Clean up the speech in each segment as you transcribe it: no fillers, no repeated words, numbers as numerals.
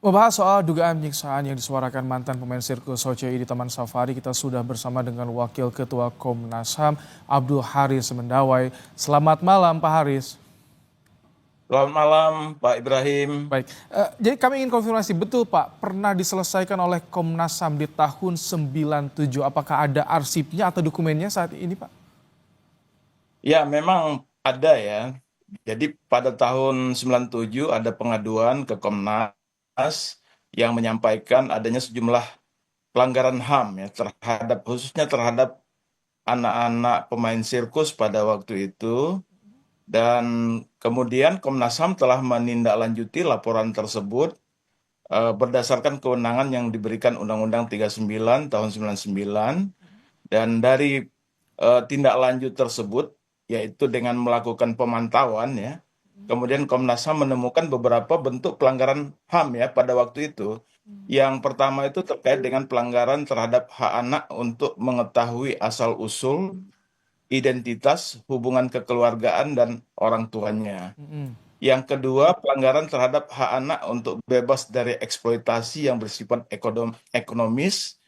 Membahas soal dugaan penyiksaan yang disuarakan mantan pemain sirkus OCI di Taman Safari, kita sudah bersama dengan Wakil Ketua Komnas HAM, Abdul Haris Mendawai. Selamat malam, Pak Haris. Selamat malam, Pak Ibrahim. Baik, jadi kami ingin konfirmasi, betul Pak, pernah diselesaikan oleh Komnas HAM di tahun 97. Apakah ada arsipnya atau dokumennya saat ini, Pak? Ya, memang ada ya. Jadi pada tahun 97 ada pengaduan ke Komnas yang menyampaikan adanya sejumlah pelanggaran HAM ya terhadap khususnya terhadap anak-anak pemain sirkus pada waktu itu. Dan kemudian Komnas HAM telah menindaklanjuti laporan tersebut berdasarkan kewenangan yang diberikan Undang-Undang 39 tahun 99. Dan dari tindak lanjut tersebut, yaitu dengan melakukan pemantauan ya, kemudian Komnas HAM menemukan beberapa bentuk pelanggaran HAM ya pada waktu itu. Yang pertama itu terkait dengan pelanggaran terhadap hak anak untuk mengetahui asal-usul, identitas, hubungan kekeluargaan, dan orang tuanya. Yang kedua, pelanggaran terhadap hak anak untuk bebas dari eksploitasi yang bersifat ekonomis.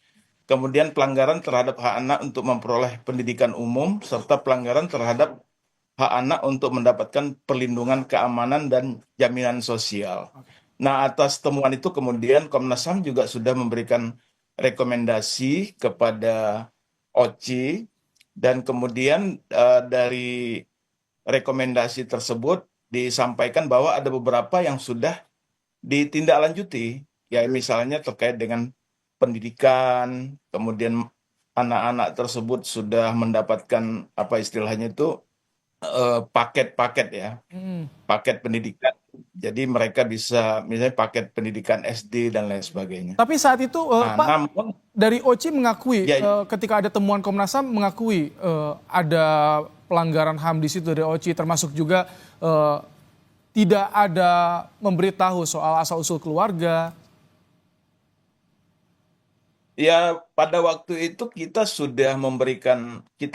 Kemudian pelanggaran terhadap hak anak untuk memperoleh pendidikan umum, serta pelanggaran terhadap hak anak untuk mendapatkan perlindungan keamanan dan jaminan sosial. Nah, atas temuan itu kemudian Komnas HAM juga sudah memberikan rekomendasi kepada OCI, dan kemudian dari rekomendasi tersebut disampaikan bahwa ada beberapa yang sudah ditindaklanjuti, ya misalnya terkait dengan pendidikan, kemudian anak-anak tersebut sudah mendapatkan apa istilahnya itu paket-paket ya, paket pendidikan. Jadi mereka bisa misalnya paket pendidikan SD dan lain sebagainya. Tapi saat itu, Nah, Pak, namun dari OCI mengakui, ya ketika ada temuan Komnas HAM mengakui ada pelanggaran HAM di situ dari OCI, termasuk juga tidak ada memberitahu soal asal-usul keluarga. ya pada waktu itu kita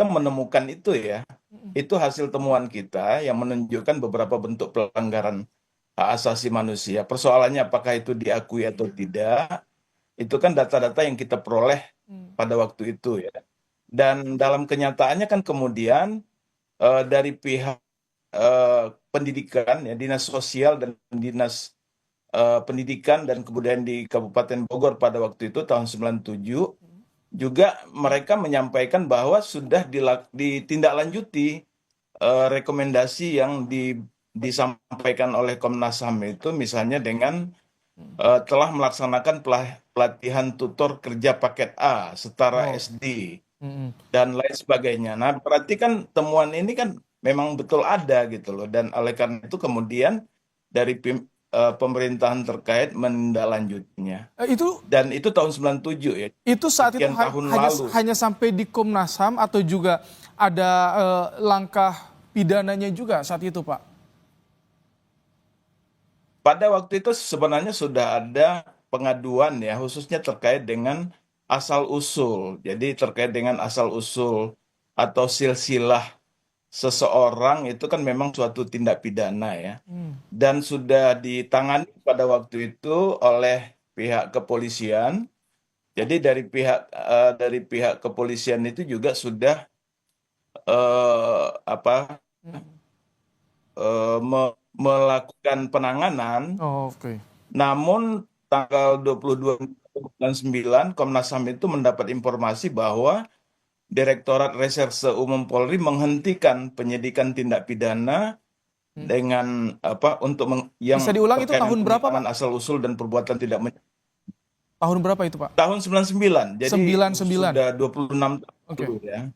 menemukan itu ya. Itu hasil temuan kita yang menunjukkan beberapa bentuk pelanggaran hak asasi manusia. Persoalannya apakah itu diakui atau tidak, itu kan data-data yang kita peroleh pada waktu itu ya. Dan dalam kenyataannya kan kemudian dari pihak pendidikan ya, dinas sosial dan dinas pendidikan dan kemudian di Kabupaten Bogor pada waktu itu tahun 97 juga mereka menyampaikan bahwa sudah ditindaklanjuti rekomendasi yang disampaikan oleh Komnas HAM itu, misalnya dengan telah melaksanakan pelatihan tutor kerja paket A setara Oh. SD dan lain sebagainya. Nah, berarti kan temuan ini kan memang betul ada gitu loh. Dan oleh karena itu kemudian dari pemerintahan terkait menindaklanjutinya. Itu Dan itu tahun 97 ya, saat itu sekian tahun hanya lalu. hanya sampai di Komnas HAM atau juga ada langkah pidananya juga saat itu, Pak? Pada waktu itu sebenarnya sudah ada pengaduan ya, khususnya terkait dengan asal-usul. Jadi terkait dengan asal-usul atau silsilah seseorang itu kan memang suatu tindak pidana ya. Dan sudah ditangani pada waktu itu oleh pihak kepolisian. Jadi dari pihak kepolisian itu juga sudah apa melakukan penanganan. Oh, oke. Namun tanggal 22 bulan 9 Komnas HAM itu mendapat informasi bahwa Direktorat Reserse Umum Polri menghentikan penyidikan tindak pidana dengan apa Bisa yang diulang, itu terkait dengan tahun berapa, Pak? penyimpangan asal usul dan perbuatan tidak Tahun berapa itu, Pak? tahun 99. Jadi 99. sudah 26 tahun Oke. dulu ya.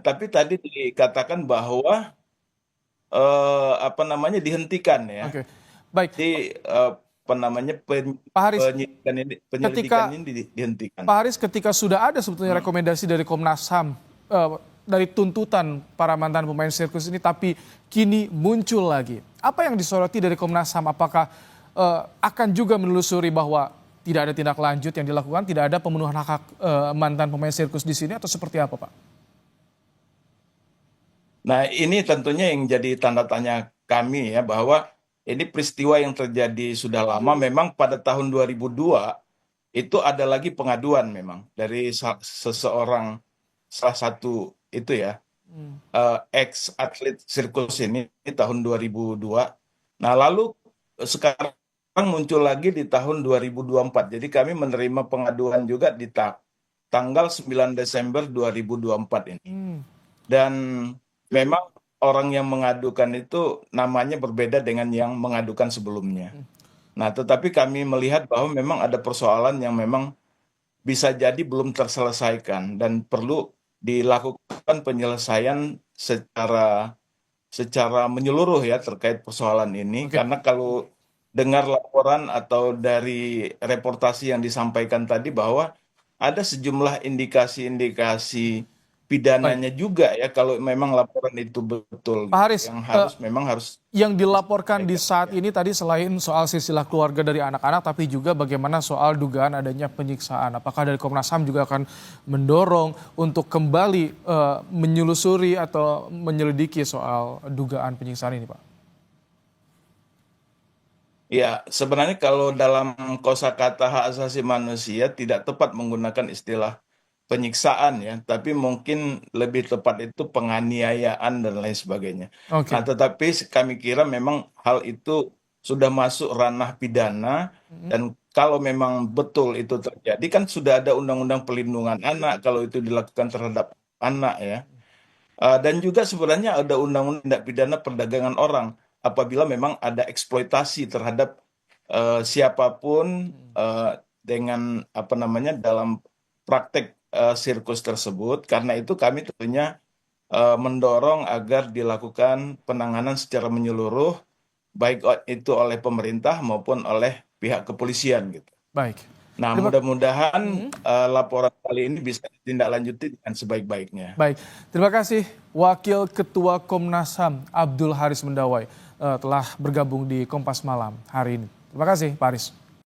Tapi tadi dikatakan bahwa apa namanya dihentikan ya. Oke. Baik, Jadi apa namanya Pak Haris, penyelidikan ketika ini dihentikan. Pak Haris, ketika sudah ada sebetulnya rekomendasi dari Komnas HAM dari tuntutan para mantan pemain sirkus ini, tapi kini muncul lagi. Apa yang disoroti dari Komnas HAM? Apakah akan juga menelusuri bahwa tidak ada tindak lanjut yang dilakukan, tidak ada pemenuhan hak mantan pemain sirkus di sini, atau seperti apa, Pak? Nah, ini tentunya yang jadi tanda tanya kami ya, bahwa ini peristiwa yang terjadi sudah lama. Memang pada tahun 2002 itu ada lagi pengaduan memang dari seseorang, salah satu itu ya, Hmm. ex atlet sirkus ini tahun 2002. Nah, lalu sekarang muncul lagi di tahun 2024. Jadi kami menerima pengaduan juga di tanggal 9 Desember 2024 ini. Hmm. Dan memang orang yang mengadukan itu namanya berbeda dengan yang mengadukan sebelumnya. Nah, tetapi kami melihat bahwa memang ada persoalan yang memang bisa jadi belum terselesaikan dan perlu dilakukan penyelesaian secara menyeluruh ya terkait persoalan ini. Oke. Karena kalau dengar laporan atau dari reportasi yang disampaikan tadi bahwa ada sejumlah indikasi-indikasi Baik, pidananya juga ya kalau memang laporan itu betul Pak gitu. Haris, Yang harus memang harus yang dilaporkan di diselesaikan saat ya. ini tadi selain soal silsilah keluarga dari anak-anak, tapi juga bagaimana soal dugaan adanya penyiksaan. Apakah dari Komnas HAM juga akan mendorong untuk kembali menyelusuri atau menyelidiki soal dugaan penyiksaan ini, Pak? Ya, sebenarnya kalau dalam kosakata hak asasi manusia tidak tepat menggunakan istilah penyiksaan ya, tapi mungkin lebih tepat itu penganiayaan dan lain sebagainya. Nah, Oke. tetapi kami kira memang hal itu sudah masuk ranah pidana Mhm. dan kalau memang betul itu terjadi kan sudah ada undang-undang perlindungan anak kalau itu dilakukan terhadap anak ya. Dan juga sebenarnya ada undang-undang tindak pidana perdagangan orang apabila memang ada eksploitasi terhadap siapapun dengan apa namanya dalam praktek sirkus tersebut. Karena itu kami tentunya mendorong agar dilakukan penanganan secara menyeluruh baik itu oleh pemerintah maupun oleh pihak kepolisian gitu. Baik. Nah, Terima mudah-mudahan Mhm. laporan kali ini bisa ditindaklanjuti dengan sebaik-baiknya. Baik, terima kasih Wakil Ketua Komnas HAM Abdul Haris Mendawai telah bergabung di Kompas Malam hari ini. Terima kasih, Pak Haris.